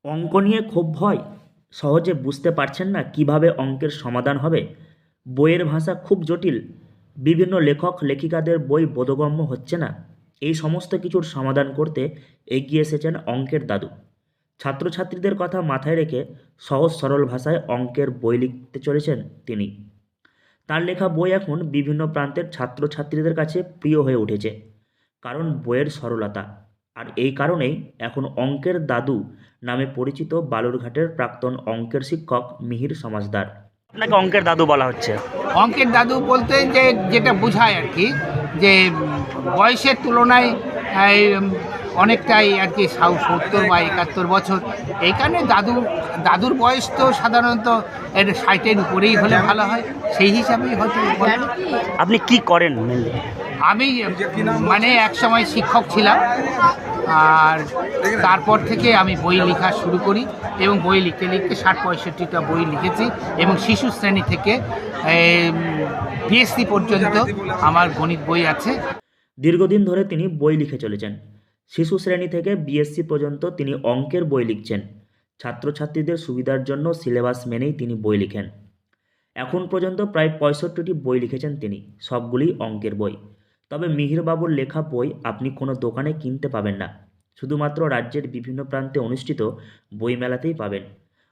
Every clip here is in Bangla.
অঙ্ক নিয়ে খুব ভয়, সহজে বুঝতে পারছেন না কিভাবে অঙ্কের সমাধান হবে। বইয়ের ভাষা খুব জটিল, বিভিন্ন লেখক লেখিকাদের বই বোধগম্য হচ্ছে না। এই সমস্ত কিছুর সমাধান করতে এগিয়ে এসেছেন অঙ্কের দাদু। ছাত্রছাত্রীদের কথা মাথায় রেখে সহজ সরল ভাষায় অঙ্কের বই লিখতে চলেছেন তিনি। তার লেখা বই এখন বিভিন্ন প্রান্তের ছাত্রছাত্রীদের কাছে প্রিয় হয়ে উঠেছে, কারণ বইয়ের সরলতা। আর এই কারণেই এখন অঙ্কের দাদু নামে পরিচিত বালুরঘাটের প্রাক্তন অঙ্কের শিক্ষক মিহির সমাজদার। আপনাকে অঙ্কের দাদু বলা হচ্ছে। অঙ্কের দাদু বলতে যেটা বোঝায় আর কি, যে বয়সের তুলনায় অনেকটাই আর কি 70 বা 71 বছর। এইখানে দাদুর বয়স তো সাধারণত 60-এর উপরেই হলে ভালো হয়, সেই হিসাবেই হয়তো। আপনি কি করেন মেনলি? আমি মানে এক সময় শিক্ষক ছিলাম, আর তারপর থেকে আমি বই লেখা শুরু করি এবং বই লিখতে লিখতে 60-65টা বই লিখেছি এবং শিশু শ্রেণী থেকে পিএসসি পর্যন্ত আমার গণিত বই আছে। দীর্ঘদিন ধরে তিনি বই লিখে চলেছেন। শিশু শ্রেণী থেকে বিএসসি পর্যন্ত তিনি অঙ্কের বই লিখছেন। ছাত্রছাত্রীদের সুবিধার জন্য সিলেবাস মেনেই তিনি বই লিখেন। এখন পর্যন্ত প্রায় 65টি বই লিখেছেন তিনি, সবগুলি অঙ্কের বই। তবে মিহিরবাবুর লেখা বই আপনি কোনো দোকানে কিনতে পাবেন না, শুধুমাত্র রাজ্যের বিভিন্ন প্রান্তে অনুষ্ঠিত বইমেলাতেই পাবেন।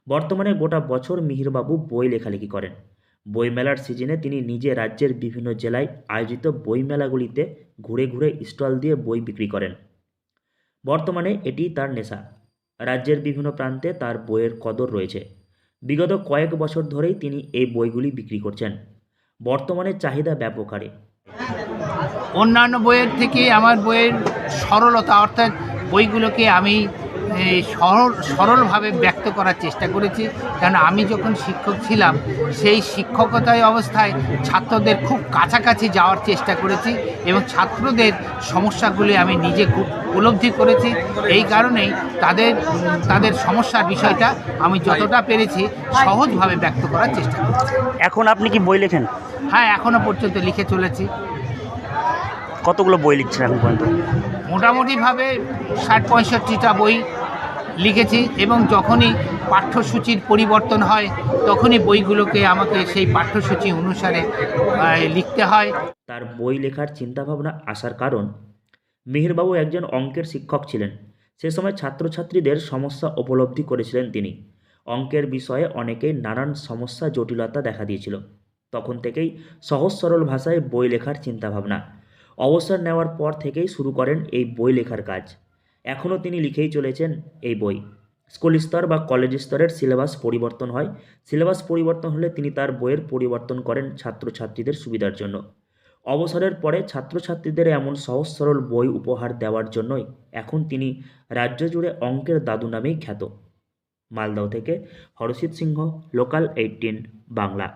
বর্তমানে গোটা বছর মিহিরবাবু বই লেখালেখি করেন। বইমেলার সিজনে তিনি নিজে রাজ্যের বিভিন্ন জেলায় আয়োজিত বইমেলাগুলিতে ঘুরে ঘুরে স্টল দিয়ে বই বিক্রি করেন। বর্তমানে এটিই তার নেশা। রাজ্যের বিভিন্ন প্রান্তে তার বইয়ের কদর রয়েছে। বিগত কয়েক বছর ধরেই তিনি এই বইগুলি বিক্রি করছেন। বর্তমানে চাহিদা ব্যাপক হারে। অন্যান্য বইয়ের থেকে আমার বইয়ের সরলতা, অর্থাৎ বইগুলোকে আমি সরলভাবে ব্যক্ত করার চেষ্টা করেছি। কারণ আমি যখন শিক্ষক ছিলাম, সেই শিক্ষকতায় অবস্থায় ছাত্রদের খুব কাছাকাছি যাওয়ার চেষ্টা করেছি এবং ছাত্রদের সমস্যাগুলি আমি নিজে খুব উপলব্ধি করেছি। এই কারণেই তাদের সমস্যার বিষয়টা আমি যতটা পেরেছি সহজভাবে ব্যক্ত করার চেষ্টা করেছি। এখন আপনি কি বই লেখেন? হ্যাঁ, এখনও পর্যন্ত লিখে চলেছি। কতগুলো বই লিখছেন এখন পর্যন্ত? মোটামুটিভাবে 60-65টা বই লিখেছি এবং যখনই পাঠ্যসূচির পরিবর্তন হয় তখনই বইগুলোকে আমাকে সেই পাঠ্যসূচি অনুসারে লিখতে হয়। তার বই লেখার চিন্তাভাবনা আসার কারণ, মিহিরবাবু একজন অঙ্কের শিক্ষক ছিলেন। সে সময় ছাত্রছাত্রীদের সমস্যা উপলব্ধি করেছিলেন তিনি। অঙ্কের বিষয়ে অনেকেই নানান সমস্যা জটিলতা দেখা দিয়েছিল। তখন থেকেই সহজ সরল ভাষায় বই লেখার চিন্তাভাবনা। অবসর নেওয়ার পর থেকেই শুরু করেন এই বই লেখার কাজ। এখনও তিনি লিখেই চলেছেন এই বই। স্কুল স্তর বা কলেজ স্তরের সিলেবাস পরিবর্তন হয়। সিলেবাস পরিবর্তন হলে তিনি তার বইয়ের পরিবর্তন করেন ছাত্রছাত্রীদের সুবিধার জন্য। অবসরের পরে ছাত্রছাত্রীদের এমন সহজ সরল বই উপহার দেওয়ার জন্যই এখন তিনি রাজ্য জুড়ে অঙ্কের দাদু নামেই খ্যাত। মালদহ থেকে হরষিত সিংহ, লোকাল 18 বাংলা।